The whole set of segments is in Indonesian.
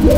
Nah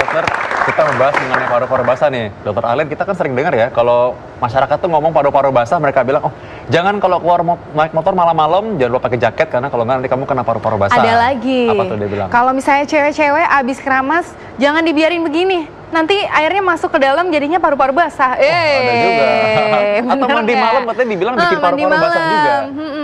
dokter, kita membahas mengenai paru-paru basah nih. Dokter Arlene, kita kan sering dengar ya, kalau masyarakat tuh ngomong paru-paru basah, mereka bilang, oh jangan kalau keluar naik motor malam-malam, jangan lupa pakai jaket, karena kalau nggak nanti kamu kena paru-paru basah. Ada lagi. Apa tuh dia bilang? Kalau misalnya cewek-cewek abis keramas, jangan dibiarin begini. Nanti airnya masuk ke dalam jadinya paru-paru basah. Ada juga. Atau mandi malam katanya dibilang bikin paru-paru basah juga.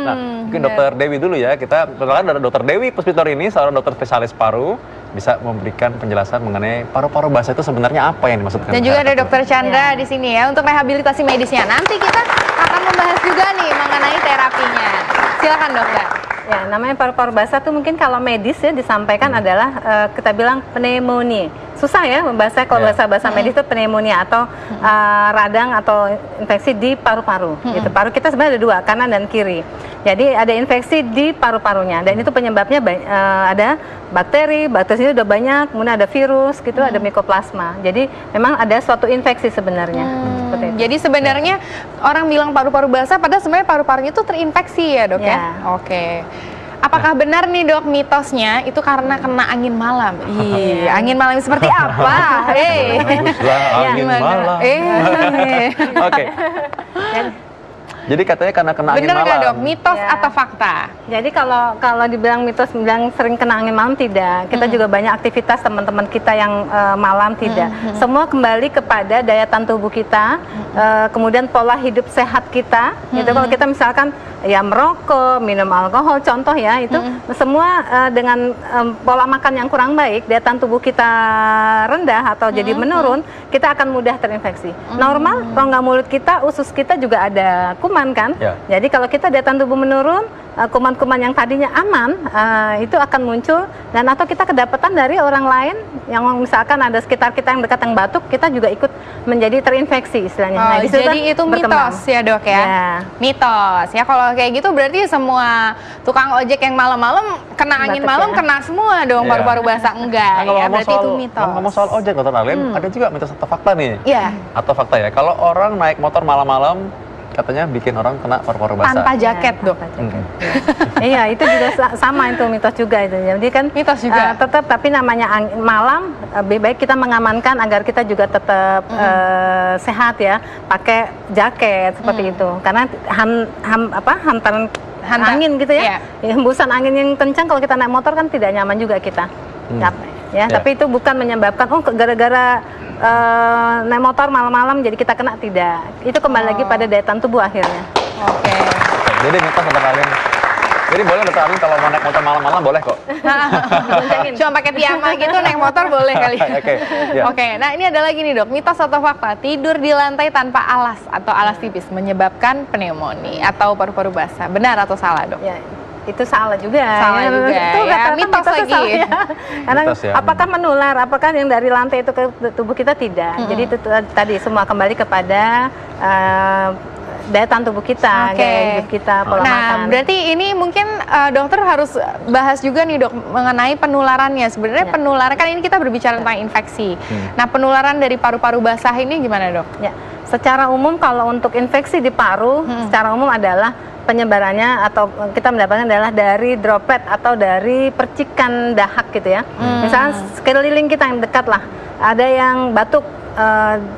Nah, mungkin dokter Dewi dulu ya. Kita perkenalkan ada dokter Dewi Puspitor ini, seorang dokter spesialis paru. Bisa memberikan penjelasan mengenai paru-paru basah itu sebenarnya apa yang dimaksudkan. Dan juga ada dokter Chandra di sini ya untuk rehabilitasi medisnya. Nanti kita akan membahas juga nih mengenai terapinya. Silakan dokter. Ya, namanya paru-paru basah tuh mungkin kalau medis ya disampaikan adalah kita bilang pneumonia. Susah ya membahasnya kalau bahasa medis itu pneumonia atau radang atau infeksi di paru-paru. Gitu. Paru kita sebenarnya ada dua, kanan dan kiri. Jadi ada infeksi di paru-parunya dan itu penyebabnya ada bakteri itu udah banyak, kemudian ada virus gitu, ada mikoplasma. Jadi memang ada suatu infeksi sebenarnya. Jadi sebenarnya orang bilang paru-paru basah, padahal sebenarnya paru-parunya itu terinfeksi ya dok ya? Oke. Apakah benar nih dok mitosnya itu karena kena angin malam? Iya, angin malam seperti apa? Angin malam. Oke. Jadi katanya karena kena angin malam. Bener nggak dok? Mitos atau fakta? Jadi kalau dibilang mitos, bilang sering kena angin malam tidak. Kita juga banyak aktivitas teman-teman kita yang malam tidak. Semua kembali kepada daya tahan tubuh kita, kemudian pola hidup sehat kita. Gitu. Kalau kita misalkan ya merokok, minum alkohol, contoh ya itu semua dengan pola makan yang kurang baik, daya tahan tubuh kita rendah atau jadi menurun, kita akan mudah terinfeksi. Normal, rongga mulut kita, usus kita juga ada kuman kan. Jadi kalau kita daya tahan tubuh menurun, kuman-kuman yang tadinya aman itu akan muncul, dan atau kita kedapatan dari orang lain yang misalkan ada sekitar kita yang dekat yang batuk, kita juga ikut menjadi terinfeksi istilahnya. Jadi itu mitos ya dok ya? Mitos ya. Kalau kayak gitu berarti semua tukang ojek yang malam-malam kena angin malam kena semua dong paru-paru basah. Enggak ya, berarti itu mitos. Ngomong soal ojek dokter Arlene, ada juga mitos atau fakta nih? Iya. Atau fakta ya, kalau orang naik motor malam-malam katanya bikin orang kena paru-paru basah. Tanpa jaket dok. Iya, itu juga sama, itu mitos juga itu. Jadi kan mitos juga. Tetap, tapi namanya malam lebih baik kita mengamankan agar kita juga tetap sehat ya, pakai jaket seperti itu. Karena hantaran angin gitu ya, hembusan angin yang kencang kalau kita naik motor kan tidak nyaman juga kita. Tapi itu bukan menyebabkan gara-gara naik motor malam-malam jadi kita kena, tidak. Itu kembali lagi pada daya tahan tubuh akhirnya. Oke. Jadi mitos dokter Arlene. Jadi boleh dokter Arlene kalau mau naik motor malam-malam boleh kok. Cuma pakai piyama gitu naik motor boleh kali. Oke. Nah ini ada lagi nih dok, mitos atau fakta, tidur di lantai tanpa alas atau alas tipis menyebabkan pneumonia atau paru-paru basah. Benar atau salah dok? Ya. Itu salah juga. Salah juga itu ya, mitos lagi. Ya. Karena apakah menular, apakah yang dari lantai itu ke tubuh kita, tidak. Jadi itu tadi semua kembali kepada daya tahan tubuh kita, gaya hidup kita, pola makan. Berarti ini mungkin dokter harus bahas juga nih dok mengenai penularannya. Sebenarnya penularan, kan ini kita berbicara tentang infeksi. Nah penularan dari paru-paru basah ini gimana dok? Ya, secara umum kalau untuk infeksi di paru, secara umum adalah penyebarannya atau kita mendapatkan adalah dari droplet atau dari percikan dahak gitu ya. Misalnya sekeliling kita yang dekat lah, ada yang batuk,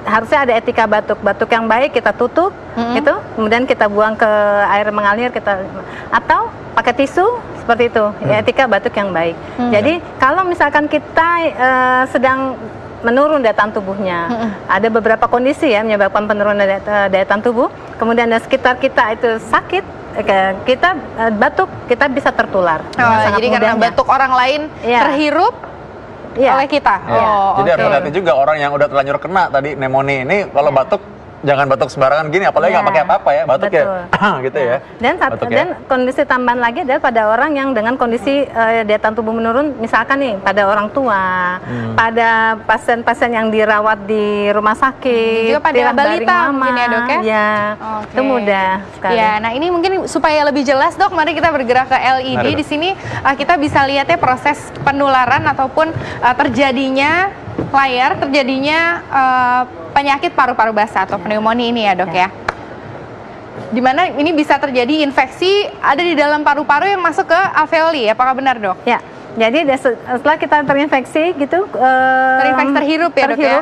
harusnya ada etika batuk yang baik kita tutup gitu, kemudian kita buang ke air mengalir, kita atau pakai tisu seperti itu, ya, etika batuk yang baik. Jadi kalau misalkan kita sedang menurun daya tahan tubuhnya, ada beberapa kondisi ya menyebabkan penurunan daya tahan tubuh, kemudian di sekitar kita itu sakit, kita batuk, kita bisa tertular. Jadi karena batuk orang lain terhirup oleh kita. Jadi harus hati-hati juga orang yang udah terlanjur kena tadi pneumonia ini, kalau batuk jangan batuk sembarangan gini, apalagi nggak pakai apa-apa ya, batuk ya, gitu ya. Dan kondisi tambahan lagi adalah pada orang yang dengan kondisi daya tahan tubuh menurun, misalkan nih pada orang tua, pada pasien-pasien yang dirawat di rumah sakit, juga pada balita mungkin ya dok ya? Ya, itu mudah sekali. Ya, nah ini mungkin supaya lebih jelas dok, mari kita bergerak ke LED. Di sini kita bisa lihat ya proses penularan ataupun terjadinya penyakit paru-paru basah atau pneumonia ini ya dok ya. Dimana ini bisa terjadi infeksi ada di dalam paru-paru yang masuk ke alveoli, apakah benar dok? Ya. Jadi setelah kita terinfeksi gitu, terhirup ya dok ya?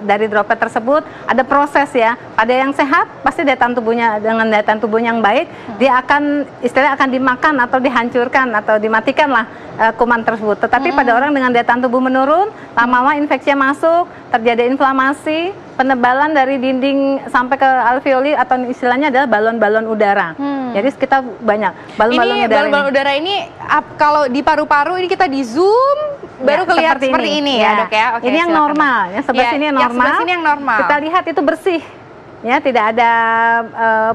dari droplet tersebut ada proses ya. Pada yang sehat pasti daya tahan tubuhnya dengan daya tahan tubuh yang baik, dia akan istilahnya akan dimakan atau dihancurkan atau dimatikan lah kuman tersebut. Tetapi pada orang dengan daya tahan tubuh menurun, lama-lama infeksinya masuk, terjadi inflamasi, penebalan dari dinding sampai ke alveoli atau istilahnya adalah balon-balon udara. Jadi kita banyak balon-balon udara ini kalau di paru-paru ini kita di zoom baru kelihatan seperti ini ya dok ya. Oke, ini yang normal, yang sebelah sini yang normal. Yang sini yang normal. Kita lihat itu bersih. Ya, tidak ada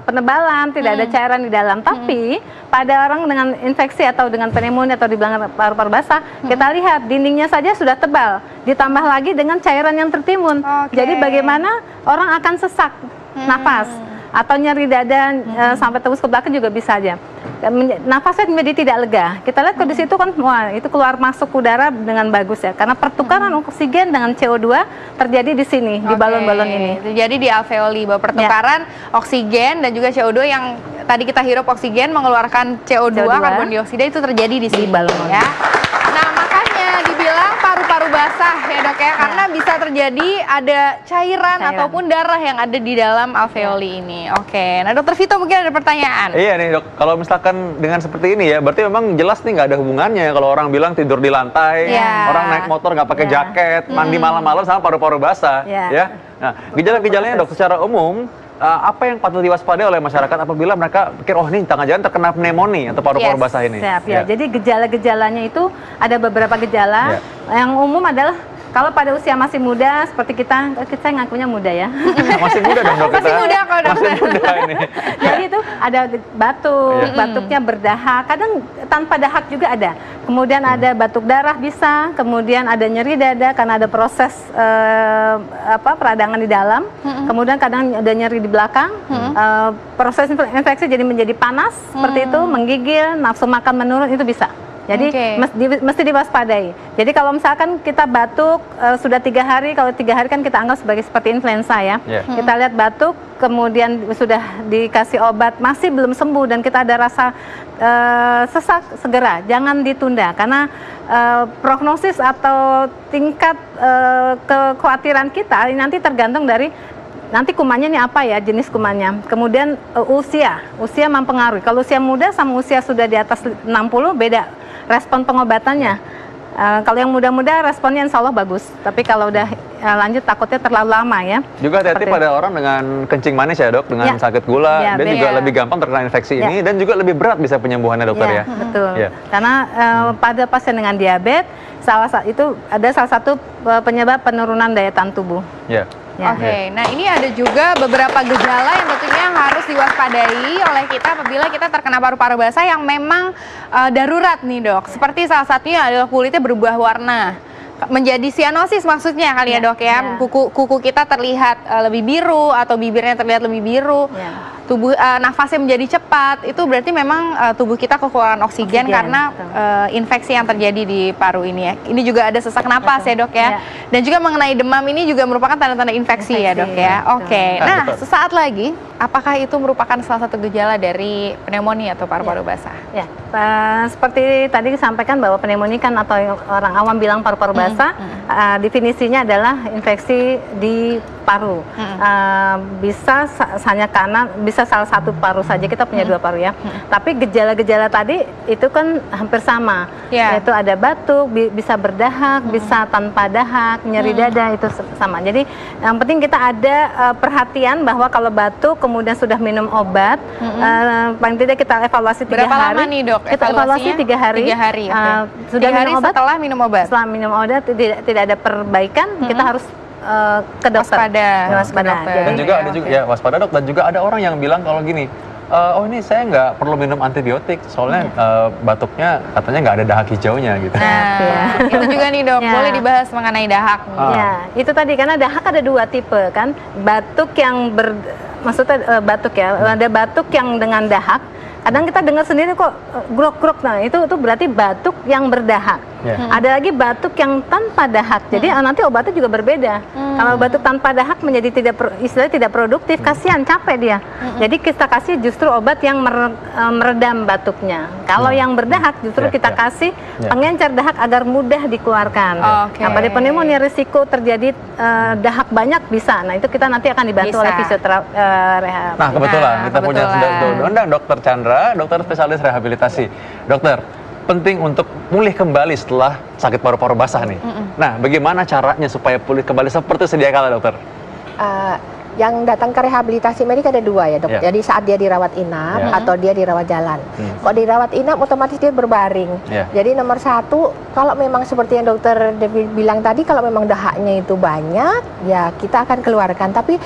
penebalan, tidak ada cairan di dalam. Tapi pada orang dengan infeksi atau dengan pneumonia atau di belakang paru-paru basah, kita lihat dindingnya saja sudah tebal, ditambah lagi dengan cairan yang tertimbun. Jadi bagaimana orang akan sesak nafas atau nyeri dada sampai tembus ke belakang juga bisa aja. Nafasnya menjadi tidak lega. Kita lihat kalau di situ kan, wah itu keluar masuk udara dengan bagus ya, karena pertukaran oksigen dengan CO2 terjadi di sini di balon-balon ini. Jadi di alveoli bahwa pertukaran oksigen dan juga CO2 yang tadi kita hirup oksigen mengeluarkan CO2 karbon dioksida itu terjadi di sini balon ya. Nah makanya dibilang paru-paru basah ya dok ya, karena bisa terjadi ada cairan ataupun darah yang ada di dalam alveoli ini. Oke, nah dokter Vito mungkin ada pertanyaan. Iya nih dok, kalau misalkan dengan seperti ini ya, berarti memang jelas nih nggak ada hubungannya kalau orang bilang tidur di lantai, orang naik motor nggak pakai jaket, mandi malam-malam sama paru-paru basah, ya. Nah, gejala-gejalanya dok secara umum apa yang patut diwaspadai oleh masyarakat apabila mereka pikir oh ini jangan-jangan terkena pneumonia atau paru-paru basah ini? Jadi gejala-gejalanya itu ada beberapa gejala. Yang umum adalah kalau pada usia masih muda seperti kita ngakunya muda ya. Masih muda dong dok. Masih muda kok dok. Masih muda ini. Jadi itu ada batuk, batuknya berdahak, kadang tanpa dahak juga ada. Kemudian ada batuk darah bisa, kemudian ada nyeri dada karena ada proses peradangan di dalam. Kemudian kadang ada nyeri di belakang. Proses infeksi jadi menjadi panas seperti itu, menggigil, nafsu makan menurun itu bisa. Jadi mesti diwaspadai. Jadi kalau misalkan kita batuk sudah 3 hari, kalau 3 hari kan kita anggap seperti influenza ya. Kita lihat batuk, kemudian sudah dikasih obat masih belum sembuh dan kita ada rasa sesak, segera jangan ditunda karena prognosis atau tingkat kekhawatiran kita nanti tergantung dari nanti kumannya ini apa ya, jenis kumannya. Kemudian usia mempengaruhi. Kalau usia muda sama usia sudah di atas 60 beda respon pengobatannya. Kalau yang muda-muda responnya insya Allah bagus. Tapi kalau udah lanjut takutnya terlalu lama ya. Juga hati-hati pada orang dengan kencing manis ya dok, dengan sakit gula, dan juga lebih gampang terkena infeksi ini dan juga lebih berat bisa penyembuhannya dokter ya. Betul. Karena pada pasien dengan diabetes ada salah satu penyebab penurunan daya tahan tubuh. Oke, nah ini ada juga beberapa gejala yang tentunya harus diwaspadai oleh kita apabila kita terkena paru-paru basah yang memang darurat nih dok. Seperti salah satunya adalah kulitnya berubah warna, menjadi sianosis maksudnya kali ya dok ya. Kuku kita terlihat lebih biru atau bibirnya terlihat lebih biru. Tubuh nafasnya menjadi cepat, itu berarti memang tubuh kita kekurangan oksigen karena infeksi yang terjadi di paru ini ya. Ini juga ada sesak napas ya dok ya. Dan juga mengenai demam ini juga merupakan tanda-tanda infeksi ya dok ya. Oke, nah sesaat lagi apakah itu merupakan salah satu gejala dari pneumonia atau paru-paru basah? Seperti tadi disampaikan bahwa pneumonia kan atau orang awam bilang paru-paru basah, definisinya adalah infeksi di paru. Bisa hanya karena bisa salah satu paru saja, kita punya 2 paru ya. Tapi gejala-gejala tadi itu kan hampir sama, yaitu ada batuk, bisa berdahak, bisa tanpa dahak, nyeri dada itu sama. Jadi yang penting kita ada perhatian bahwa kalau batuk kemudian sudah minum obat, paling tidak kita evaluasi 3 hari. Berapa lama nih dok? Kita evaluasi 3 hari. 3 hari. Sudah minum obat, setelah minum obat. Setelah minum obat tidak ada perbaikan, kita harus ke dokter. Waspada. Dan juga ada juga ya waspada dok. Dan juga ada orang yang bilang kalau gini, oh ini saya nggak perlu minum antibiotik soalnya batuknya katanya nggak ada dahak hijaunya gitu. Nah, itu juga nih dok, boleh dibahas mengenai dahak. Ya, itu tadi karena dahak ada 2 tipe kan, batuk yang maksudnya batuk ya, ada batuk yang dengan dahak. Kadang kita dengar sendiri kok grok-grok, nah itu berarti batuk yang berdahak. Ada lagi batuk yang tanpa dahak, jadi nanti obatnya juga berbeda. Kalau batuk tanpa dahak menjadi istilahnya tidak produktif, kasihan, capek dia. Jadi kita kasih justru obat yang meredam batuknya. Kalau yang berdahak justru kita kasih pengencer dahak agar mudah dikeluarkan. Nah, pada pneumonia risiko terjadi dahak banyak bisa. Nah itu kita nanti akan dibantu oleh fisioterapi. Nah kebetulan kita punya sudah undang Dokter Chandra, dokter spesialis rehabilitasi. Dokter, penting untuk pulih kembali setelah sakit paru-paru basah nih. Nah, bagaimana caranya supaya pulih kembali seperti sedia kala, dokter? Yang datang ke rehabilitasi medik ada 2 ya dok. Jadi saat dia dirawat inap atau dia dirawat jalan. Kalau dirawat inap otomatis dia berbaring. Jadi nomor 1, kalau memang seperti yang dokter Devi bilang tadi, kalau memang dahaknya itu banyak, ya kita akan keluarkan. Tapi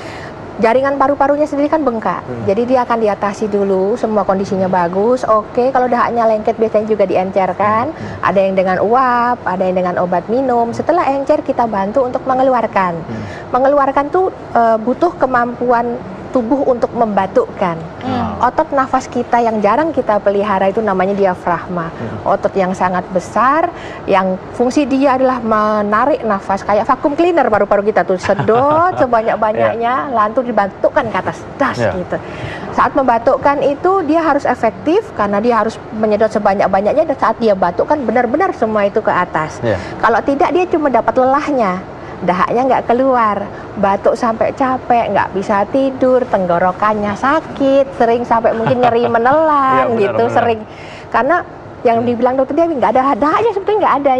jaringan paru-parunya sendiri kan bengkak, jadi dia akan diatasi dulu, semua kondisinya bagus. Oke, kalau dahaknya lengket biasanya juga diencerkan, ada yang dengan uap, ada yang dengan obat minum. Setelah encer kita bantu untuk mengeluarkan. Mengeluarkan tuh butuh kemampuan tubuh untuk membatukkan. Otot nafas kita yang jarang kita pelihara itu namanya diafragma. Otot yang sangat besar, yang fungsi dia adalah menarik nafas, kayak vacuum cleaner paru-paru kita tuh, sedot sebanyak-banyaknya, lalu dibatukkan ke atas, das gitu. Saat membatukkan itu dia harus efektif karena dia harus menyedot sebanyak-banyaknya, dan saat dia batukkan benar-benar semua itu ke atas. Kalau tidak dia cuma dapat lelahnya. Dahaknya nggak keluar, batuk sampai capek, nggak bisa tidur, tenggorokannya sakit, sering sampai mungkin nyeri menelan gitu, sering. Karena yang dibilang dokter Dewi nggak ada dahaknya, sebetulnya nggak ada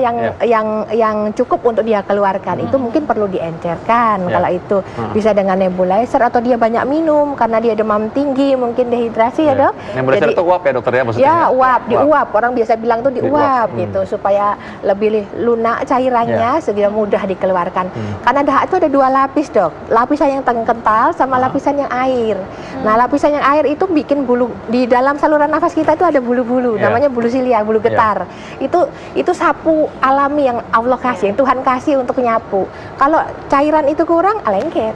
yang cukup untuk dia keluarkan. Itu mungkin perlu diencerkan. Kalau itu bisa dengan nebulizer atau dia banyak minum karena dia demam tinggi, mungkin dehidrasi ya dok. Nebulizer itu uap ya dokter ya maksudnya? Ya uap, diuap. Orang biasa bilang tuh diuap gitu supaya lebih lunak cairannya sehingga mudah dikeluarkan. Karena dahak itu ada 2 lapis dok, lapisan yang kental sama lapisan yang air. Nah lapisan yang air itu bikin bulu di dalam saluran nafas kita itu ada bulu-bulu, namanya bulu silia, bulu getar. Itu sapu alami yang Allah kasih, yang Tuhan kasih untuk nyapu. Kalau cairan itu kurang, lengket.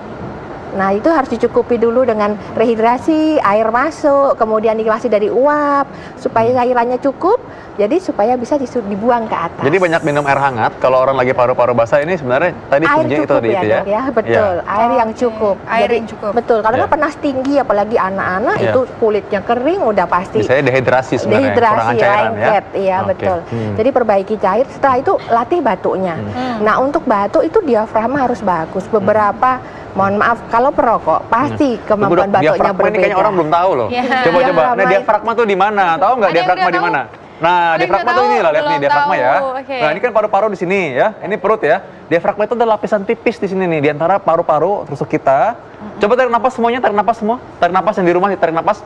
Nah itu harus dicukupi dulu dengan rehidrasi, air masuk, kemudian dikasih dari uap supaya cairannya cukup, jadi supaya bisa dibuang ke atas. Jadi banyak minum air hangat kalau orang lagi paru-paru basah ini sebenarnya tadi kuncinya itu tadi itu ya. Ya betul, air yang cukup. Air jadi, yang cukup. Betul, karena panas tinggi apalagi anak-anak itu kulitnya kering udah pasti. Misalnya dehidrasi sebenarnya, kekurangan cairan lengket, iya betul. Jadi perbaiki cair, setelah itu latih batuknya. Nah untuk batuk itu diafragma harus bagus. Beberapa mohon maaf, kalau perokok pasti kemampuan batuknya berbeda. Ini kayaknya orang belum tahu loh. Coba-coba, nah diafragma tuh di mana? Tahu nggak diafragma di mana? Nah, diafragma tuh ini lah, lihat nih diafragma ya. Nah, ini kan paru-paru di sini ya. Ini perut ya. Diafragma itu ada lapisan tipis di sini nih, di antara paru-paru rusuk kita. Coba tarik napas semuanya, tarik napas semua. Tarik napas yang di rumah, tarik napas.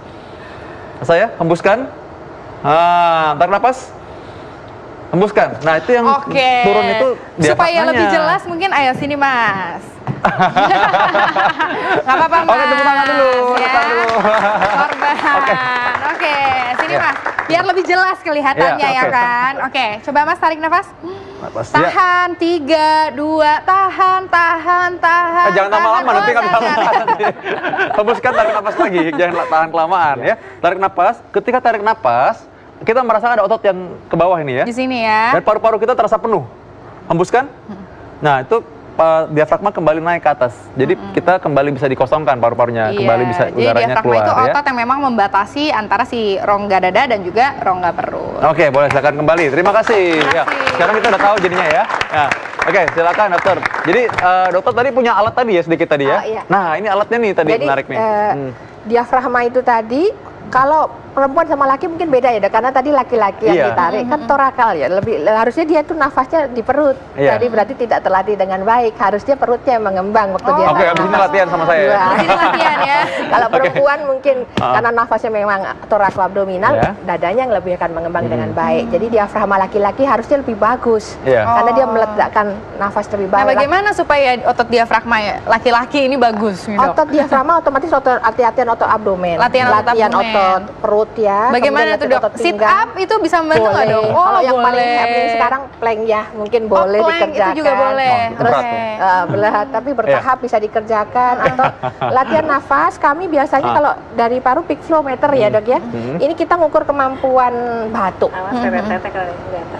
Saya hembuskan. Tarik napas. Hembuskan. Nah, itu yang turun itu diafragmanya. Supaya lebih jelas mungkin ayo sini Mas. Nggak apa-apa Mas. Oke, tepuk tangan dulu. Ya. Korban. Oke, sini Mas. Biar lebih jelas kelihatannya ya kan. Oke, coba Mas tarik nafas. Tahan, 3, 2, tahan. Jangan lama-lama, nanti kan kelamaan. Hembuskan, tarik nafas lagi. Jangan tahan kelamaan ya. Tarik nafas. Ketika tarik nafas, kita merasakan ada otot yang ke bawah ini ya. Di sini ya. Dan paru-paru kita terasa penuh. Hembuskan. Nah, itu diafragma kembali naik ke atas. Jadi kita kembali bisa dikosongkan paru-parunya, kembali bisa udaranya keluar. Jadi diafragma itu otot yang memang membatasi antara si rongga dada dan juga rongga perut. Oke, boleh silakan kembali. Terima kasih. Ya, sekarang kita udah tahu jadinya ya. Nah, oke, silakan dokter. Jadi dokter tadi punya alat tadi ya sedikit tadi ya. Nah, ini alatnya nih tadi menarik nih. Diafragma itu tadi Kalau perempuan sama laki mungkin beda ya, karena tadi laki-laki yang ditarik kan torakal ya, lebih harusnya dia tuh nafasnya di perut. Jadi berarti tidak terlatih dengan baik. Harusnya perutnya yang mengembang waktu dia. Oke, abis ini latihan sama saya. Abis ini latihan ya. Kalau perempuan mungkin karena nafasnya memang torakoabdominal, dadanya yang lebih akan mengembang dengan baik. Jadi diafragma laki-laki harusnya lebih bagus, karena dia meletakkan nafas lebih baik. Nah, bagaimana supaya otot diafragma ya laki-laki ini bagus? Otot diafragma otomatis latihan otot abdomen, latihan otot perut ya. Bagaimana tuh dok? Sit up itu bisa membantu nggak dok? Kalau yang paling happening sekarang plank ya, mungkin boleh dikerjakan. Itu juga boleh. Terus berat, tapi bertahap bisa dikerjakan. Atau latihan nafas, kami biasanya kalau dari paru peak flow meter ya dok ya. Ini kita ngukur kemampuan batuk.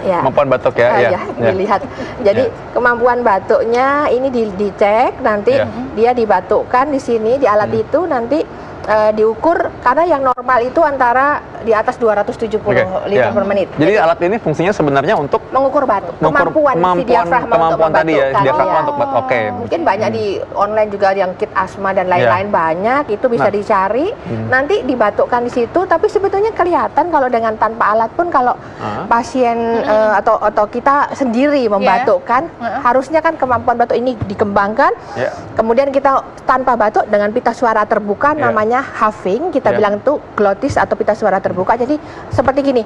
Kemampuan batuk ya. Dilihat. Jadi kemampuan batuknya ini dicek, nanti dia dibatukkan di sini di alat itu, nanti diukur, karena yang normal itu antara di atas 270 liter per menit. Jadi alat ini fungsinya sebenarnya untuk mengukur batuk, kemampuan si diafragma untuk tadi ya, diafragma untuk batuk. Mungkin banyak di online juga yang kit asma dan lain-lain banyak, itu bisa dicari. Nanti dibatukkan di situ, tapi sebetulnya kelihatan kalau dengan tanpa alat pun kalau pasien atau kita sendiri membatukkan, harusnya kan kemampuan batuk ini dikembangkan. Kemudian kita tanpa batuk dengan pita suara terbuka, namanya huffing, kita bilang itu glotis atau pita suara terbuka. Jadi seperti gini.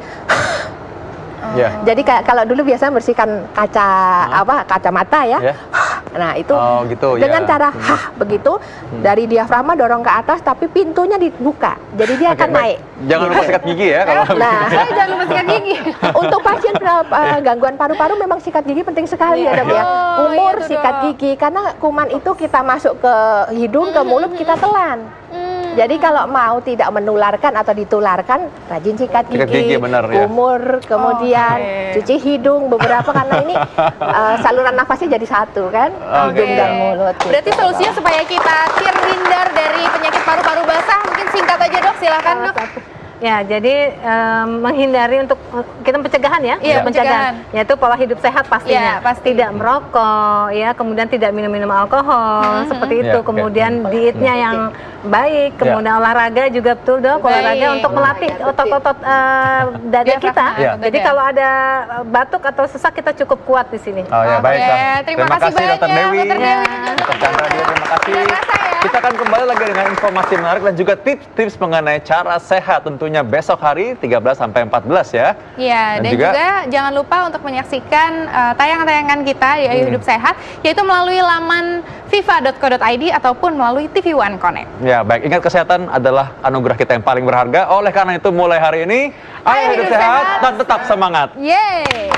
Jadi kalau dulu biasanya bersihkan kacamata ya. Nah itu gitu, dengan cara begitu dari diafragma dorong ke atas, tapi pintunya dibuka, jadi dia akan naik. Jangan lupa sikat gigi ya kalau. Saya jangan lupa sikat gigi. Untuk pasien gangguan paru-paru memang sikat gigi penting sekali ya dok ya. Kumur sikat gigi, karena kuman itu kita masuk ke hidung, ke mulut kita telan. Jadi kalau mau tidak menularkan atau ditularkan, rajin sikat gigi, kumur, kemudian cuci hidung beberapa, karena ini saluran nafasnya jadi satu kan, hidung dan mulut. Berarti solusinya supaya kita terhindar dari penyakit paru-paru basah, mungkin singkat aja dok, silakan dok. Ya, jadi menghindari untuk kita pencegahan ya, pencegahan, yaitu pola hidup sehat pastinya, tidak merokok, ya, kemudian tidak minum alkohol, seperti itu, kemudian dietnya yang baik, kemudian olahraga juga betul dok, olahraga untuk melatih otot-otot dada kita. Jadi kalau ada batuk atau sesak kita cukup kuat di sini. Terima kasih banyak Dr. Dewi. Dr. Chandra, terima kasih. Kita akan kembali lagi dengan informasi menarik dan juga tips-tips mengenai cara sehat tentunya besok hari 13 sampai 14 ya. Iya, dan juga jangan lupa untuk menyaksikan tayangan-tayangan kita di Ayo Hidup Sehat, yaitu melalui laman viva.co.id ataupun melalui TV One Connect. Ya, baik. Ingat, kesehatan adalah anugerah kita yang paling berharga. Oleh karena itu mulai hari ini Ayo Hidup Sehat dan tetap semangat. Yeay.